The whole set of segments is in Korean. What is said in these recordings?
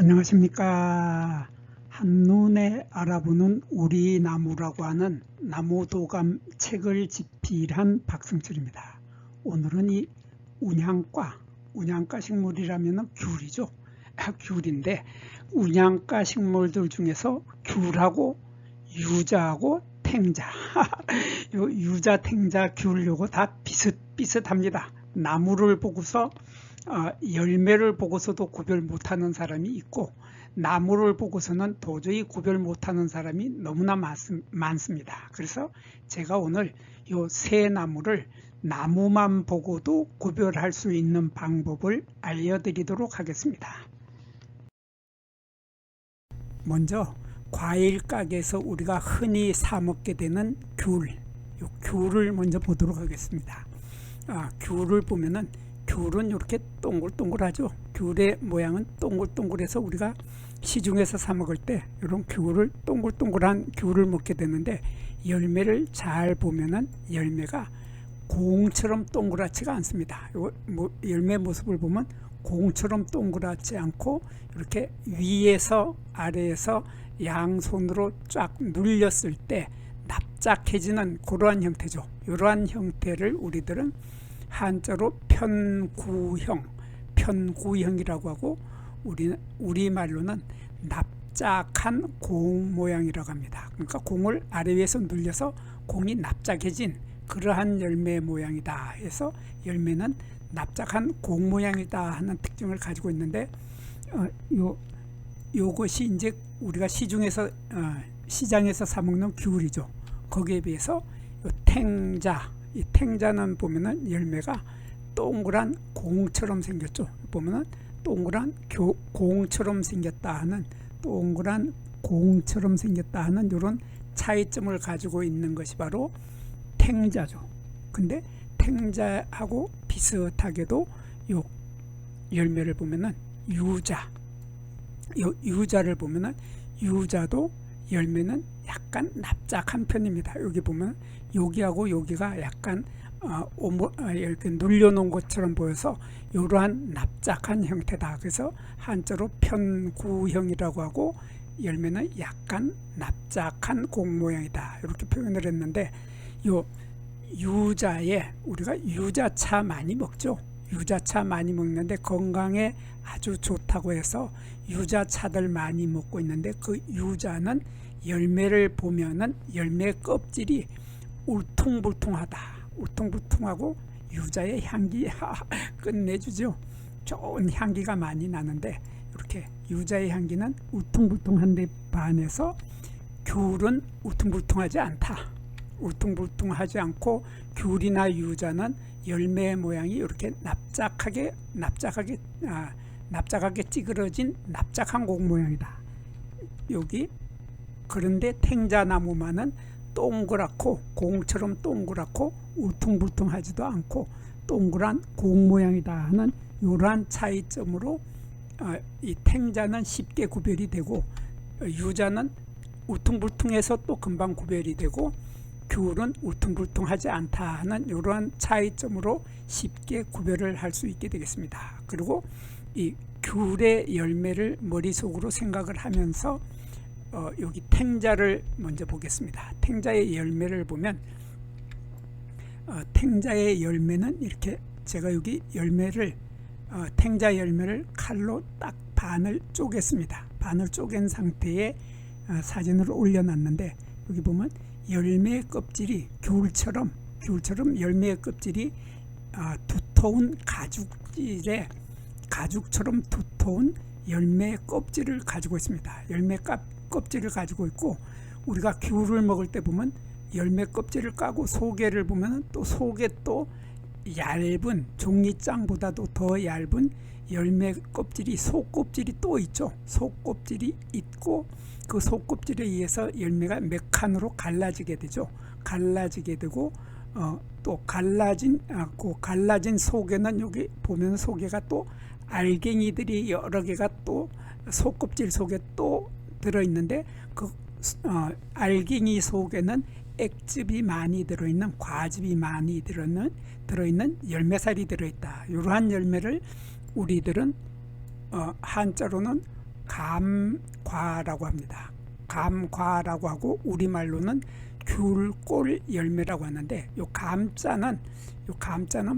안녕하십니까. 한눈에 알아보는 우리 나무라고 하는 나무도감 책을 집필한 박승철입니다. 오늘은 이 운양과 식물이라면 귤이죠. 귤인데 운양과 식물들 중에서 귤하고 유자하고 탱자 요 유자, 탱자, 귤 요거 다 비슷합니다. 나무를 보고서 열매를 보고서도 구별 못하는 사람이 있고 나무를 보고서는 도저히 구별 못하는 사람이 너무나 많습니다. 그래서 제가 오늘 이 세 나무를 나무만 보고도 구별할 수 있는 방법을 알려드리도록 하겠습니다. 먼저 과일 가게에서 우리가 흔히 사 먹게 되는 귤을 먼저 보도록 하겠습니다. 귤을 보면은 귤은 이렇게 동글동글하죠. 귤의 모양은 동글동글해서 우리가 시중에서 사 먹을 때 이런 동글동글한 귤을 먹게 되는데 열매를 잘 보면은 열매가 공처럼 동그랗지가 않습니다. 열매 모습을 보면 공처럼 동그랗지 않고 이렇게 위에서 아래에서 양손으로 쫙 눌렸을 때 납작해지는 그러한 형태죠. 이러한 형태를 우리들은 한자로 편구형이라고 하고 우리말로는 납작한 공 모양이라고 합니다. 그러니까 공을 아래 위에서 눌려서 공이 납작해진 그러한 열매 모양이다 해서 열매는 납작한 공 모양이다 하는 특징을 가지고 있는데 요것이 이제 우리가 시장에서 사 먹는 귤이죠. 거기에 비해서 이 탱자는 보면은 열매가 동그란 공처럼 생겼죠. 보면은 동그란 공처럼 생겼다 하는 이런 차이점을 가지고 있는 것이 바로 탱자죠. 근데 탱자하고 비슷하게도 요 열매를 보면은 유자를 보면은 유자도 열매는 약간 납작한 편입니다. 여기 보면 여기하고 여기가 약간 이렇게 눌려놓은 것처럼 보여서 이러한 납작한 형태다. 그래서 한자로 편구형이라고 하고 열매는 약간 납작한 공 모양이다. 이렇게 표현을 했는데 요 유자에 우리가 유자차 많이 먹죠. 유자차 많이 먹는데 건강에 아주 좋다고 해서 유자차들 많이 먹고 있는데 그 유자는 열매를 보면은 열매 껍질이 울퉁불퉁하고 유자의 향기 끝내주죠. 좋은 향기가 많이 나는데 이렇게 유자의 향기는 울퉁불퉁한데 반해서 귤은 울퉁불퉁하지 않고 귤이나 유자는 열매 모양이 이렇게 납작하게 찌그러진 납작한 공 모양이다. 여기 그런데 탱자나무만은 동그랗고 공처럼 동그랗고 울퉁불퉁하지도 않고 동그란 공 모양이다 하는 이러한 차이점으로 이 탱자는 쉽게 구별이 되고 유자는 울퉁불퉁해서 또 금방 구별이 되고 귤은 울퉁불퉁하지 않다 하는 이러한 차이점으로 쉽게 구별을 할 수 있게 되겠습니다. 그리고 이 귤의 열매를 머릿속으로 생각을 하면서 여기 탱자를 먼저 보겠습니다. 탱자의 열매를 보면 탱자의 열매는 이렇게 제가 여기 탱자 열매를 칼로 딱 반을 쪼갰습니다. 반을 쪼갠 상태에 사진으로 올려놨는데 여기 보면 열매 껍질이 귤처럼 열매 껍질이 두터운 가죽처럼 두터운 열매 껍질을 가지고 있습니다. 열매 껍질을 가지고 있고 우리가 귤을 먹을 때 보면 열매 껍질을 까고 속에를 보면 또 속에 또 얇은 종이장보다도 더 얇은 열매 껍질이 속껍질이 또 있죠. 속껍질이 있고 그 속껍질에 의해서 열매가 몇 칸으로 갈라지게 되죠. 갈라지게 되고 또 갈라진 속에는 여기 보면 속에가 또 알갱이들이 여러 개가 또 속껍질 속에 또 들어있는데 그 알갱이 속에는 액즙이 많이 들어있는 과즙이 많이 들어있는 열매살이 들어있다. 이러한 열매를 우리들은 한자로는 감과라고 합니다. 감과라고 하고 우리말로는 귤골 열매라고 하는데 요 감자는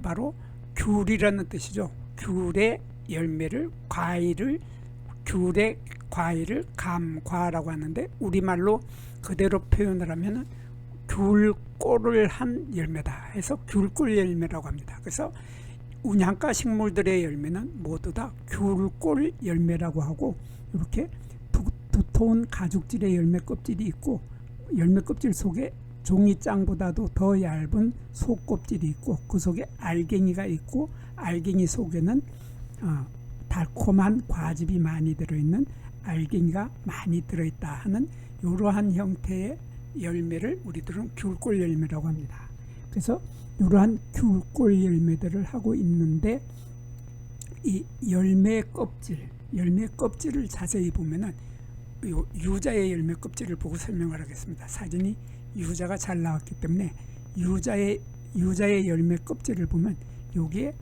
바로 귤이라는 뜻이죠. 귤의 열매를 귤의 과일을 감과라고 하는데 우리말로 그대로 표현을 하면 귤골을 한 열매다 해서 귤골 열매라고 합니다. 그래서 운양가 식물들의 열매는 모두 다 귤골 열매라고 하고 이렇게 두터운 가죽질의 열매 껍질이 있고 열매 껍질 속에 종이장보다도 더 얇은 속껍질이 있고 그 속에 알갱이가 있고 알갱이 속에는 달콤한 과즙이 많이 들어있는 알갱이가 많이 들어있다 하는 이러한 형태의 열매를 우리들은 귤골 열매라고 합니다. 그래서 이러한 귤골 열매들을 하고 있는데 이 열매 껍질을 자세히 보면은 요 유자의 열매 껍질을 보고 설명을 하겠습니다. 사진이 유자가 잘 나왔기 때문에 유자의 열매 껍질을 보면 여기에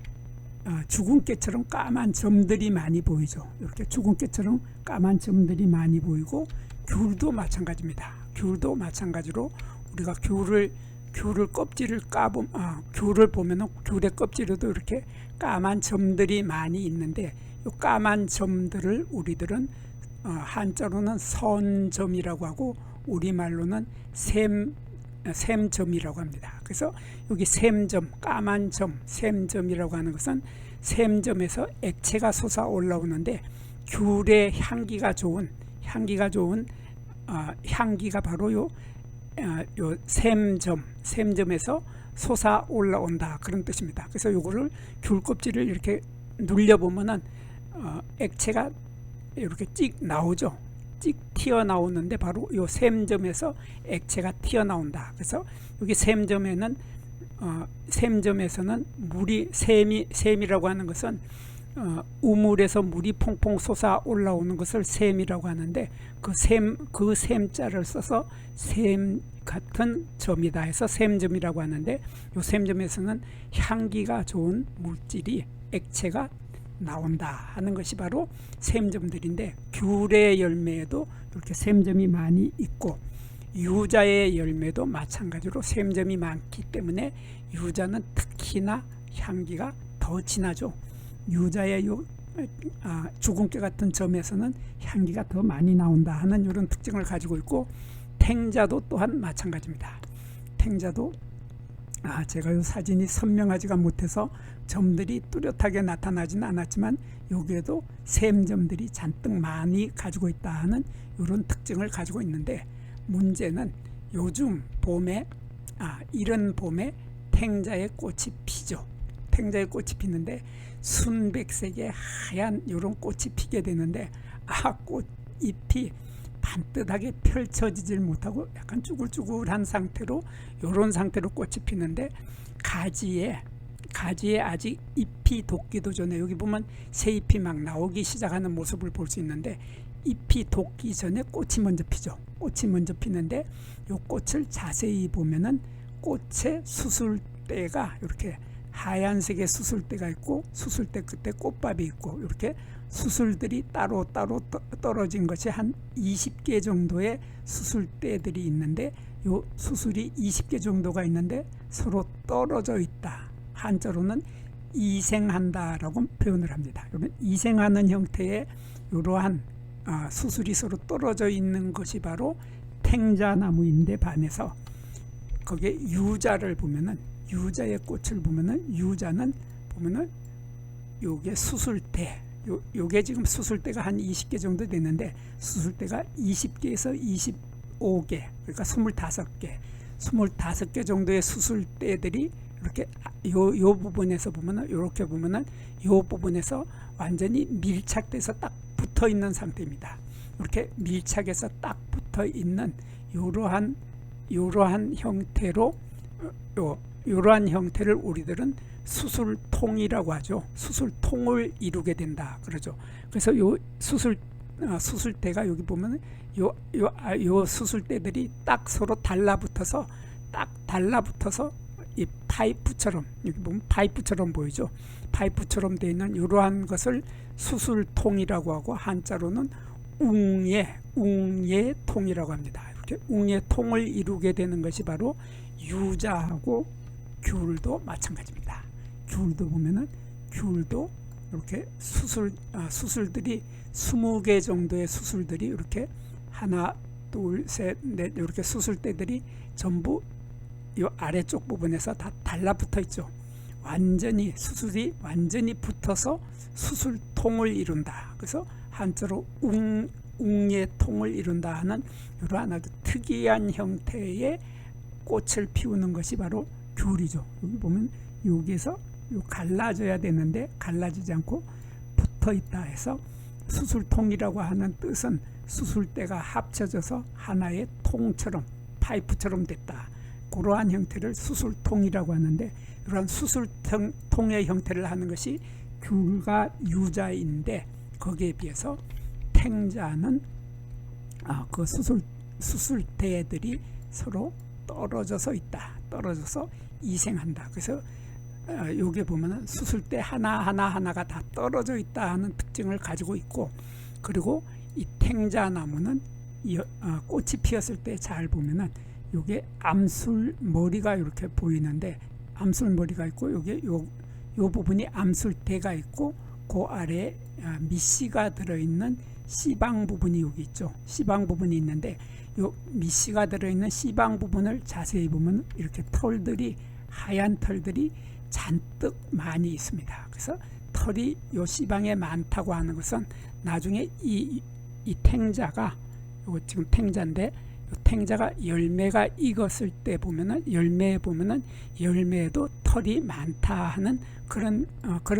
죽은 깨처럼 까만 점들이 많이 보이죠. 이렇게 죽은 깨처럼 까만 점들이 많이 보이고 귤도 마찬가지입니다. 귤도 마찬가지로 우리가 귤을 껍질을 귤을 보면은 귤의 껍질에도 이렇게 까만 점들이 많이 있는데 이 까만 점들을 우리들은 한자로는 선점이라고 하고 우리말로는 샘점이라고 합니다. 그래서 여기 샘점, 까만 점, 샘점이라고 하는 것은 샘점에서 액체가 솟아 올라오는데 귤의 향기가 좋은 향기가 바로 요 샘점에서 솟아 올라온다 그런 뜻입니다. 그래서 요거를 귤 껍질을 이렇게 눌려보면은 액체가 이렇게 찍 나오죠. 찍 튀어나오는데 바로 요 샘점에서 액체가 튀어나온다. 그래서 여기 샘점에서는 샘이라고 하는 것은 우물에서 물이 퐁퐁 솟아 올라오는 것을 샘이라고 하는데 그 샘자를 써서 샘 같은 점이다 해서 샘점이라고 하는데 요 샘점에서는 향기가 좋은 물질이 액체가 나온다 하는 것이 바로 샘점들인데 귤의 열매에도 이렇게 샘점이 많이 있고 유자의 열매도 마찬가지로 샘점이 많기 때문에 유자는 특히나 향기가 더 진하죠. 유자의 주근깨 같은 점에서는 향기가 더 많이 나온다 하는 이런 특징을 가지고 있고 탱자도 또한 마찬가지입니다. 탱자도 제가 이 사진이 선명하지가 못해서 점들이 뚜렷하게 나타나지는 않았지만 여기에도 샘점들이 잔뜩 많이 가지고 있다 하는 이런 특징을 가지고 있는데 문제는 요즘 봄에 이런 봄에 탱자의 꽃이 피죠. 탱자의 꽃이 피는데 순백색의 하얀 이런 꽃이 피게 되는데 꽃잎이 반듯하게 펼쳐지질 못하고 약간 쭈글쭈글한 상태로 이런 상태로 꽃이 피는데 가지에 아직 잎이 돋기도 전에 여기 보면 새 잎이 막 나오기 시작하는 모습을 볼 수 있는데 잎이 돋기 전에 꽃이 먼저 피죠. 꽃이 먼저 피는데 이 꽃을 자세히 보면은 꽃의 수술대가 이렇게 하얀색의 수술대가 있고 수술대 끝에 꽃밥이 있고 이렇게 수술들이 따로 떨어진 것이 한 20개 정도의 수술대들이 있는데 요 수술이 20개 정도가 있는데 서로 떨어져 있다. 한자로는 이생한다라고 표현을 합니다. 그러면 이생하는 형태의 이러한 수술이 서로 떨어져 있는 것이 바로 탱자나무인데 반해서 거기에 유자를 보면은 유자의 꽃을 보면은 유자는 보면은 요게 수술대 요게 지금 수술대가 한 20개 정도 되는데 수술대가 20개에서 25개 그러니까 25개 정도의 수술대들이 이렇게 요 부분에서 보면은 이렇게 보면은 요 부분에서 완전히 밀착돼서 딱 붙어 있는 상태입니다. 이렇게 밀착해서 딱 붙어 있는 이러한 형태로 이러한 형태를 우리들은 수술통이라고 하죠. 수술통을 이루게 된다 그러죠. 그래서 요 수술대가 여기 보면 요 수술대들이 딱 서로 달라붙어서 이 파이프처럼 여기 보면 파이프처럼 보이죠. 파이프처럼 되어 있는 이러한 것을 수술통이라고 하고 한자로는 웅예통이라고 합니다. 이렇게 웅예통을 이루게 되는 것이 바로 유자하고 귤도 마찬가지입니다. 귤도 보면은 귤도 이렇게 수술들이 20개 정도의 수술들이 이렇게 하나 둘 셋 넷 이렇게 수술대들이 전부 이 아래쪽 부분에서 다 달라붙어 있죠. 완전히 수술이 완전히 붙어서 수술통을 이룬다. 그래서 한자로 웅예통을 이룬다 하는 이러한 아주 특이한 형태의 꽃을 피우는 것이 바로 귤이죠. 여기 보면 여기서 갈라져야 되는데 갈라지지 않고 붙어 있다 해서 수술통이라고 하는 뜻은 수술대가 합쳐져서 하나의 통처럼 파이프처럼 됐다. 그러한 형태를 수술통이라고 하는데 이러한 수술통의 형태를 하는 것이 귤과 유자인데 거기에 비해서 탱자는 그 수술대들이 서로 떨어져서 있다. 떨어져서 이생한다. 그래서 여기 보면은 수술대 하나가 다 떨어져 있다 하는 특징을 가지고 있고, 그리고 이 탱자나무는 꽃이 피었을 때 잘 보면은 요게 암술머리가 이렇게 보이는데 암술머리가 있고 요게 요 부분이 암술대가 있고 그 아래에 미씨가 들어있는 씨방 부분이 여기 있죠. 씨방 부분이 있는데 요 미씨가 들어있는 씨방 부분을 자세히 보면 이렇게 털들이 하얀 털들이 잔뜩 많이 있습니다. 그래서 털이 요 씨방에 많다고 하는 것은 나중에 이 탱자가 요거 지금 탱자인데 요 탱자가 열매가 익었을 때 보면은 열매에 보면은 열매에도 털이 많다 하는 그런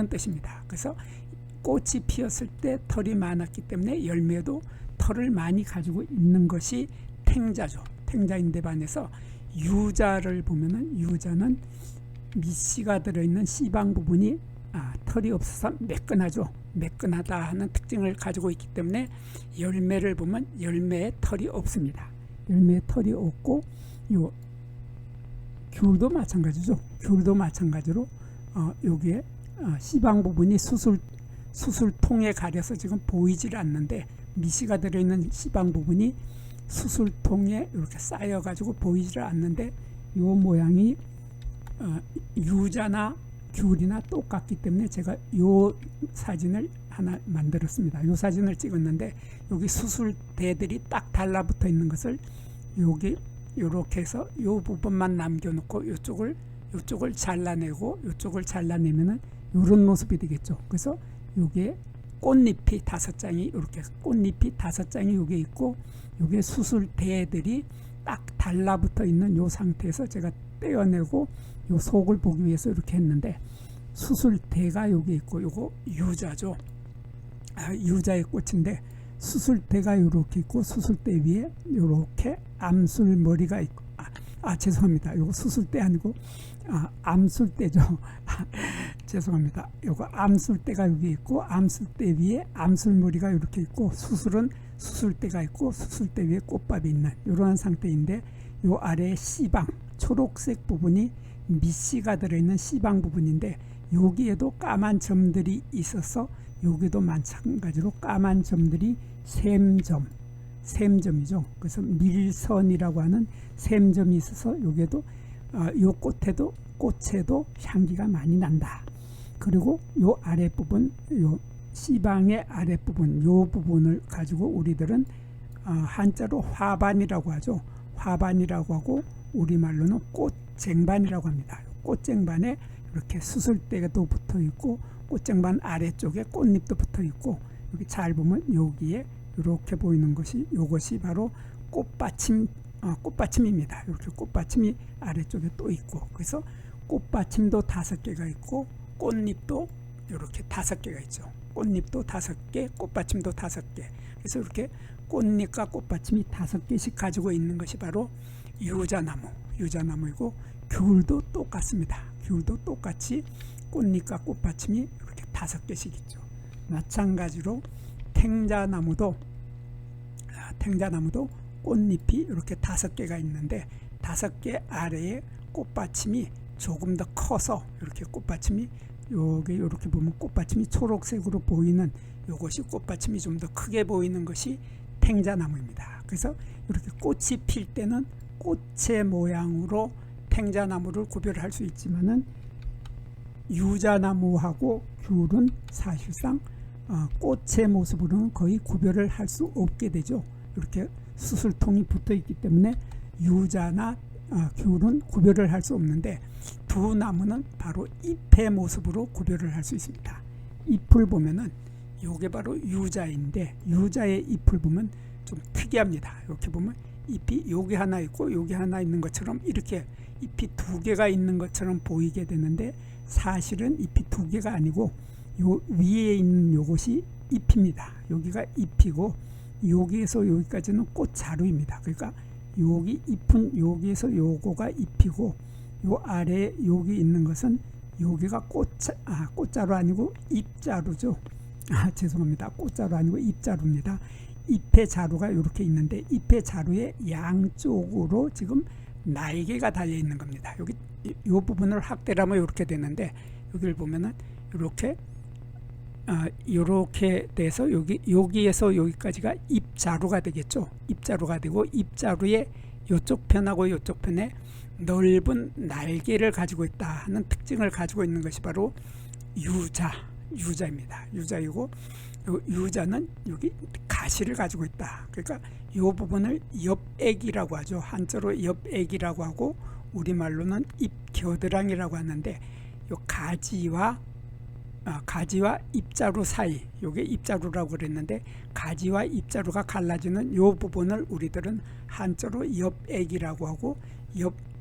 뜻입니다. 그래서 꽃이 피었을 때 털이 많았기 때문에 열매도 털을 많이 가지고 있는 것이 탱자죠. 탱자인데 반해서 유자를 보면은 유자는 미씨가 들어있는 씨방 부분이 털이 없어서 매끈하죠. 매끈하다 하는 특징을 가지고 있기 때문에 열매를 보면 열매에 털이 없습니다. 열매에 털이 없고 요 귤도 마찬가지죠. 귤도 마찬가지로 여기에 씨방 부분이 수술통에 가려서 지금 보이질 않는데 미씨가 들어있는 씨방 부분이 수술통에 이렇게 쌓여가지고 보이질 않는데 요 모양이 유자나 귤이나 똑같기 때문에 제가 요 사진을 하나 만들었습니다. 요 사진을 찍었는데 여기 수술대들이 딱 달라붙어 있는 것을 여기 요렇게 해서 요 부분만 남겨놓고 요쪽을 잘라내고 요쪽을 잘라내면은 요런 모습이 되겠죠. 그래서 요게 꽃잎이 5장이 이렇게 꽃잎이 5장이 여기 있고 요게 수술대들이 딱 달라붙어 있는 요 상태에서 제가 떼어내고 요 속을 보기 위해서 이렇게 했는데 수술대가 여기 있고 요거 유자죠. 유자의 꽃인데 수술대가 이렇게 있고 수술대 위에 이렇게 암술머리가 있고 죄송합니다. 요거 수술대 아니고 암술대죠. 죄송합니다. 요거 암술대가 여기 있고 암술대 위에 암술머리가 이렇게 있고 수술은 수술대가 있고 수술대 위에 꽃밥이 있는 이러한 상태인데 요 아래에 씨방 초록색 부분이 미씨가 들어있는 씨방 부분인데 여기에도 까만 점들이 있어서 여기도 마찬가지로 까만 점들이 샘점이죠. 그래서 밀선이라고 하는 샘점이 있어서 여기에도 요 꽃에도 향기가 많이 난다. 그리고 요 아랫부분 요 씨방의 아랫부분 요 부분을 가지고 우리들은 한자로 화반이라고 하죠. 화반이라고 하고 우리말로는 꽃쟁반이라고 합니다. 꽃쟁반에 이렇게 수술대도 붙어 있고 꽃쟁반 아래쪽에 꽃잎도 붙어 있고 여기 잘 보면 여기에 이렇게 보이는 것이 이것이 바로 꽃받침입니다. 이렇게 꽃받침이 아래쪽에 또 있고 그래서 꽃받침도 5개가 있고 꽃잎도 이렇게 5개가 있죠. 꽃잎도 5개, 꽃받침도 5개. 그래서 이렇게 꽃잎과 꽃받침이 5개씩 가지고 있는 것이 바로 유자나무이고 귤도 똑같습니다. 귤도 똑같이 꽃잎과 꽃받침이 이렇게 5개씩 있죠. 마찬가지로 탱자나무도 꽃잎이 이렇게 5개가 있는데 5개 아래에 꽃받침이 조금 더 커서 이렇게 꽃받침이 여기 이렇게 보면 꽃받침이 초록색으로 보이는 요것이 꽃받침이 좀 더 크게 보이는 것이 탱자나무입니다. 그래서 이렇게 꽃이 필 때는 꽃의 모양으로 탱자나무를 구별할 수 있지만은 유자나무하고 귤은 사실상 꽃의 모습으로는 거의 구별을 할 수 없게 되죠. 이렇게 수술통이 붙어 있기 때문에 유자나 귤은 구별을 할 수 없는데 두 나무는 바로 잎의 모습으로 구별을 할 수 있습니다. 잎을 보면은 요게 바로 유자인데 유자의 잎을 보면 좀 특이합니다. 이렇게 보면 잎이 여기 하나 있고 여기 하나 있는 것처럼 이렇게 잎이 두 개가 있는 것처럼 보이게 되는데 사실은 잎이 두 개가 아니고 요 위에 있는 요것이 잎입니다. 여기가 잎이고 여기에서 여기까지는 꽃자루입니다. 그러니까 여기 잎은 여기에서 요거가 잎이고 요 아래 여기 있는 것은 여기가 꽃자루 아니고 잎자루죠. 죄송합니다. 꽃자루 아니고 잎자루입니다. 잎의 자루가 이렇게 있는데 잎의 자루의 양쪽으로 지금 날개가 달려 있는 겁니다. 여기 이 부분을 확대를 하면 이렇게 되는데 여기를 보면은 이렇게 이렇게 돼서 여기에서 여기까지가 잎자루가 되겠죠. 잎자루가 되고 잎자루의 이쪽 편하고 이쪽 편에 넓은 날개를 가지고 있다 하는 특징을 가지고 있는 것이 바로 유자입니다. 유자이고 유자는 여기 가시를 가지고 있다. 그러니까 이 부분을 엽액이라고 하죠. 한자로 엽액이라고 하고 우리말로는 잎겨드랑이라고 하는데 이 가지와 잎자루 사이, 요게 잎자루라고 그랬는데 가지와 잎자루가 갈라지는 요 부분을 우리들은 한자로 엽액이라고 하고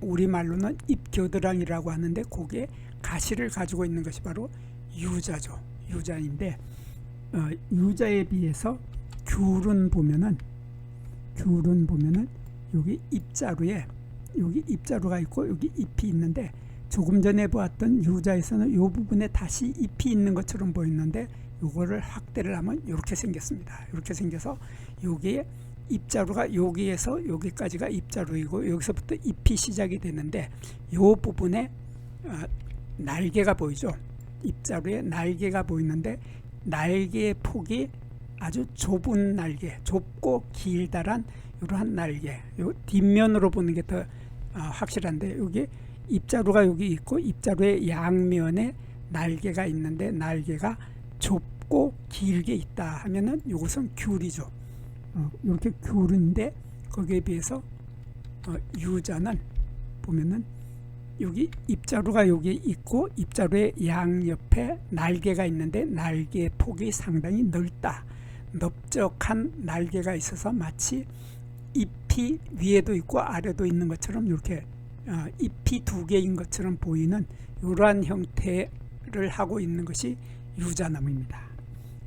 우리말로는 잎겨드랑이라고 하는데 그게 가시를 가지고 있는 것이 바로 유자죠. 유자인데 유자에 비해서 귤은 보면은 여기 잎자루에 여기 잎자루가 있고 여기 잎이 있는데 조금 전에 보았던 유자에서는 이 부분에 다시 잎이 있는 것처럼 보이는데 요거를 확대를 하면 이렇게 생겼습니다. 이렇게 생겨서 여기에 잎자루가 여기에서 여기까지가 잎자루이고 여기서부터 잎이 시작이 되는데 이 부분에 날개가 보이죠. 잎자루에 날개가 보이는데 날개의 폭이 아주 좁은 날개, 좁고 길다란 이러한 날개. 요 뒷면으로 보는 게 더 확실한데 여기 잎자루가 여기 있고 잎자루의 양면에 날개가 있는데 날개가 좁고 길게 있다 하면은 이것은 귤이죠. 이렇게 귤인데 거기에 비해서 유자는 보면은 여기 잎자루가 여기 있고 잎자루의 양옆에 날개가 있는데 날개의 폭이 상당히 넓다. 넓적한 날개가 있어서 마치 잎이 위에도 있고 아래도 있는 것처럼 이렇게 잎이 두 개인 것처럼 보이는 이러한 형태를 하고 있는 것이 유자나무입니다.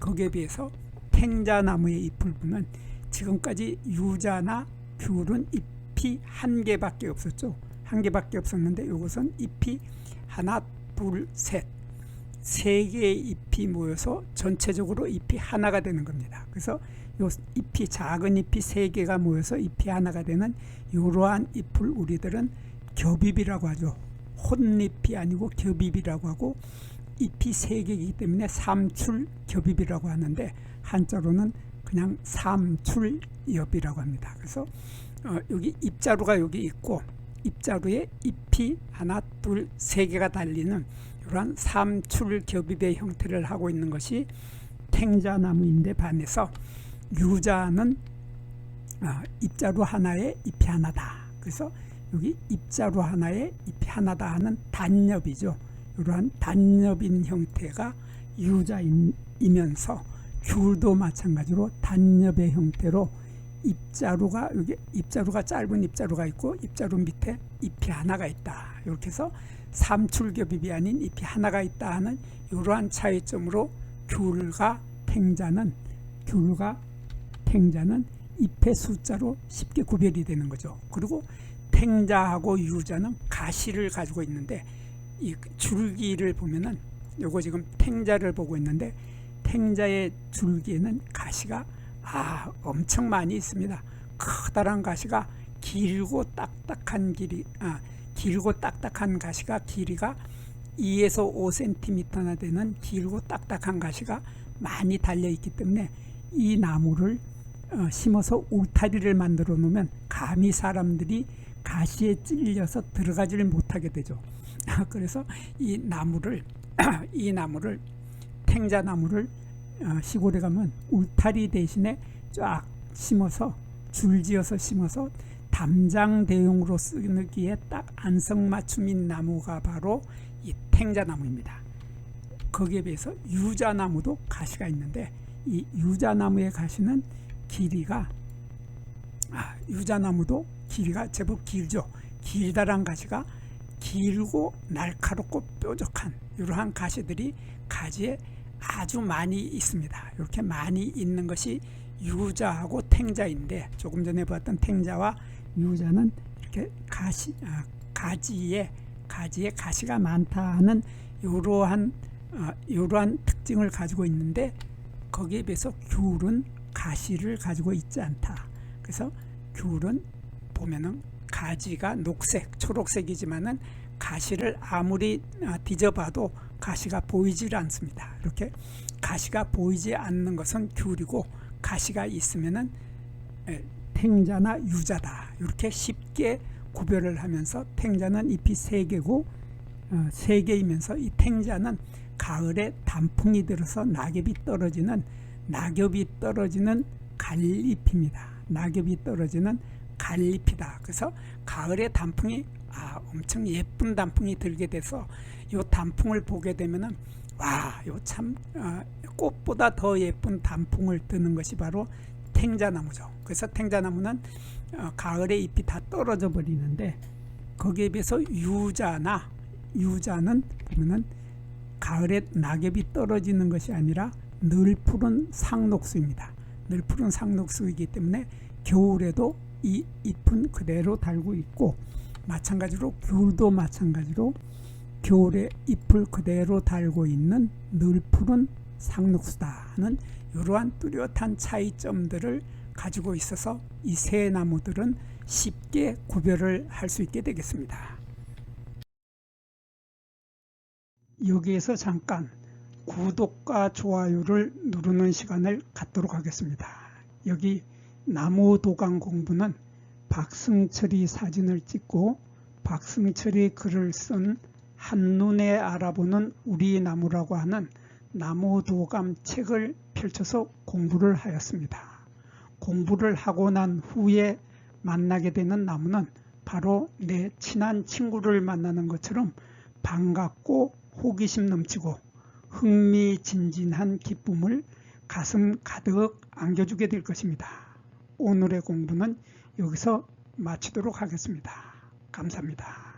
거기에 비해서 탱자나무의 잎을 보면 지금까지 유자나 귤은 잎이 한 개밖에 없었죠. 한 개밖에 없었는데 이것은 잎이 하나, 둘, 셋, 세 개의 잎이 모여서 전체적으로 잎이 하나가 되는 겁니다. 그래서 요 잎이 작은 잎이 세 개가 모여서 잎이 하나가 되는 이러한 잎을 우리들은 겹잎이라고 하죠. 혼잎이 아니고 겹잎이라고 하고 잎이 세 개이기 때문에 삼출겹잎이라고 하는데 한자로는 그냥 삼출엽이라고 합니다. 그래서 여기 잎자루가 여기 있고 잎자루에 잎이 하나, 둘, 세 개가 달리는 이러한 삼출겹잎의 형태를 하고 있는 것이 탱자나무인데 반해서 유자는 잎자루 하나에 잎이 하나다. 그래서 여기 잎자루 하나에 잎이 하나다 하는 단엽이죠. 이러한 단엽인 형태가 유자이면서 귤도 마찬가지로 단엽의 형태로 잎자루가 여기 잎자루가 짧은 잎자루가 있고 잎자루 밑에 잎이 하나가 있다. 이렇게 해서 삼출겹잎이 아닌 잎이 하나가 있다 하는 이러한 차이점으로 귤과 탱자는 잎의 숫자로 쉽게 구별이 되는 거죠. 그리고 탱자하고 유자는 가시를 가지고 있는데 이 줄기를 보면은 요거 지금 탱자를 보고 있는데 탱자의 줄기에는 가시가 엄청 많이 있습니다. 커다란 가시가 길고 딱딱한 가시가 길이가 2에서 5cm나 되는 길고 딱딱한 가시가 많이 달려 있기 때문에 이 나무를 심어서 울타리를 만들어 놓으면 감히 사람들이 가시에 찔려서 들어가지를 못하게 되죠. 그래서 이 나무를 탱자나무를 시골에 가면 울타리 대신에 쫙 심어서 줄지어서 심어서 담장 대용으로 쓰기에 딱 안성맞춤인 나무가 바로 이 탱자나무입니다. 거기에 비해서 유자나무도 가시가 있는데 이 유자나무의 가시는 유자나무도 길이가 제법 길죠. 길다란 가시가 길고 날카롭고 뾰족한 이러한 가시들이 가지에 아주 많이 있습니다. 이렇게 많이 있는 것이 유자하고 탱자인데 조금 전에 봤던 탱자와 유자는 이렇게 가지에 가시가 많다 하는 이러한 특징을 가지고 있는데 거기에 비해서 귤은 가시를 가지고 있지 않다. 그래서 귤은 보면은 가지가 녹색, 초록색이지만은 가시를 아무리 뒤져봐도 가시가 보이질 않습니다. 이렇게 가시가 보이지 않는 것은 귤이고 가시가 있으면은 탱자나 유자다. 이렇게 쉽게 구별을 하면서 탱자는 잎이 3개고 3개이면서 이 탱자는 가을에 단풍이 들어서 낙엽이 떨어지는 갈잎입니다. 낙엽이 떨어지는 갈잎이다. 그래서 가을에 단풍이 엄청 예쁜 단풍이 들게 돼서 이 단풍을 보게 되면은 요 참 꽃보다 더 예쁜 단풍을 뜨는 것이 바로 탱자나무죠. 그래서 탱자나무는 가을에 잎이 다 떨어져 버리는데 거기에 비해서 유자는 보면은 가을에 낙엽이 떨어지는 것이 아니라 늘 푸른 상록수입니다. 늘 푸른 상록수이기 때문에 겨울에도 이 잎은 그대로 달고 있고 마찬가지로 귤도 마찬가지로 겨울에 잎을 그대로 달고 있는 늘 푸른 상록수다는 이러한 뚜렷한 차이점들을 가지고 있어서 이 세 나무들은 쉽게 구별을 할 수 있게 되겠습니다. 여기에서 잠깐 구독과 좋아요를 누르는 시간을 갖도록 하겠습니다. 여기 나무도감 공부는 박승철이 사진을 찍고 박승철이 글을 쓴 한눈에 알아보는 우리 나무라고 하는 나무도감 책을 펼쳐서 공부를 하였습니다. 공부를 하고 난 후에 만나게 되는 나무는 바로 내 친한 친구를 만나는 것처럼 반갑고 호기심 넘치고 흥미진진한 기쁨을 가슴 가득 안겨주게 될 것입니다. 오늘의 공부는 여기서 마치도록 하겠습니다. 감사합니다.